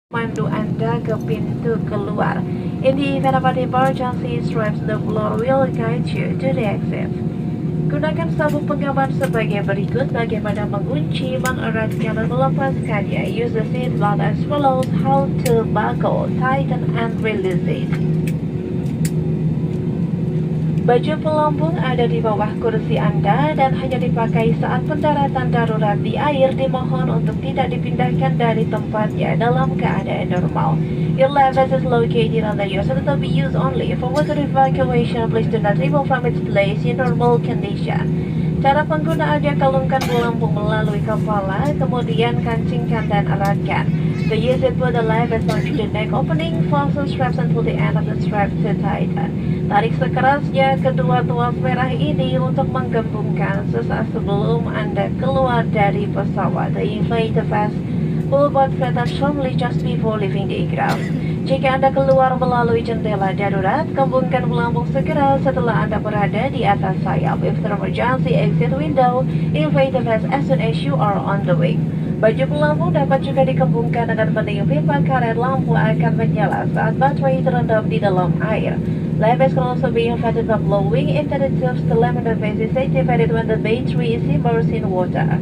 memandu Anda ke pintu keluar. In the event of an emergency, straps the floor will guide you to the exit. Gunakan sabuk pengaman sebagai berikut: bagaimana mengunci, mengeratkan, dan melepaskannya. Use the seat belt as follows: how to buckle, tighten, and release it. Baju pelampung ada di bawah kursi Anda dan hanya dipakai saat pendaratan darurat di air. Dimohon untuk tidak dipindahkan dari tempatnya dalam keadaan normal. Your life vest is located on the yacht and will be used only for water evacuation. Please do not remove from its place in normal condition. Cara penggunaannya: kalungkan pelampung melalui kepala, kemudian kancingkan dan eratkan. To use it, put the life vest onto the neck opening, fasten straps until the end of the strap to tighten. Tarik sekerasnya kedua tuas merah ini untuk menggembungkan sesaat sebelum Anda keluar dari pesawat. The inflate the vest will but flatten firmly just before leaving the aircraft. Jika Anda keluar melalui jendela darurat, gembungkan pelampung segera setelah Anda berada di atas sayap. If the emergency exit window, inflate the vest as soon as you are on the wing. Baju pelampung dapat juga dikembungkan dengan penting pipa karet. Lampu akan menyala saat baterai terendam di dalam air. Life vest can also be inflated by blowing into the tubes. The lamp in the vest is activated when the battery is immersed in water.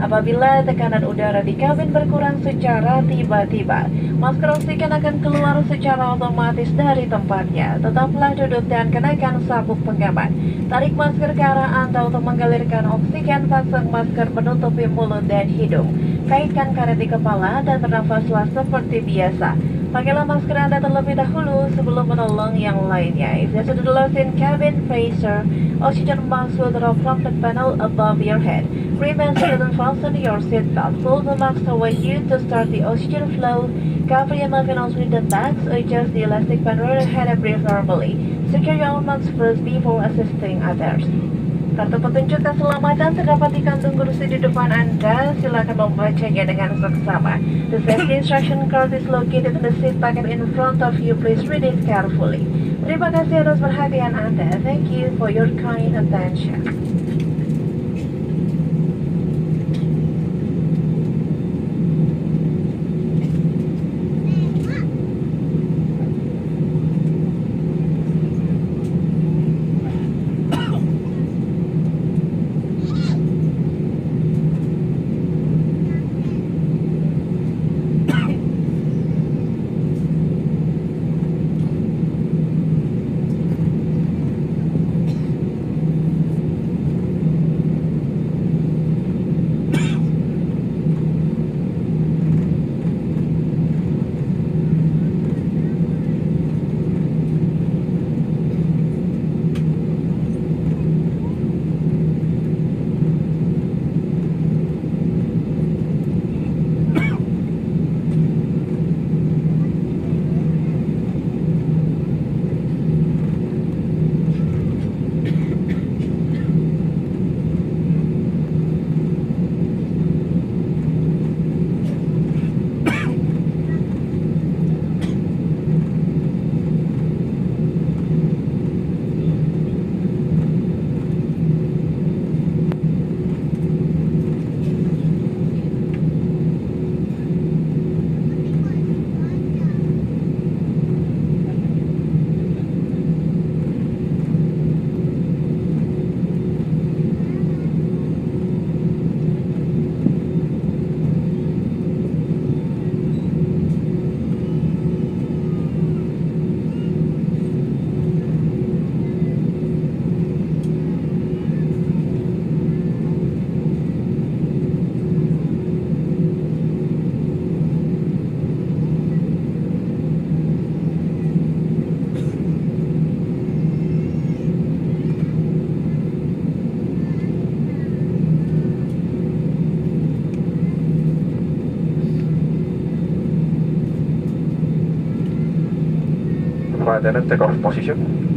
Apabila tekanan udara di kabin berkurang secara tiba-tiba, masker oksigen akan keluar secara otomatis dari tempatnya. Tetaplah duduk dan kenakan sabuk pengaman. Tarik masker ke arah Anda untuk mengalirkan oksigen. Pasang masker menutupi mulut dan hidung. Kaitkan karet di kepala dan bernafaslah seperti biasa. Pakailah masker Anda terlebih dahulu sebelum menolong yang lainnya. If there's a loss in cabin pressure, oxygen mask will drop from the panel above your head. Remember to fasten your seatbelt. Pull the mask toward you to start the oxygen flow. Cover your mouth and nose with the bags. Adjust the elastic band overhead and breathe normally. Secure your own mask first before assisting others. Kartu petunjuk keselamatan terdapat di kantung kursi di depan Anda. Silakan membacanya dengan seksama. The safety instruction card is located in the seat pocket in front of you. Please read it carefully. Terima kasih atas perhatian Anda. Thank you for your kind attention. Flight attendant, take off position.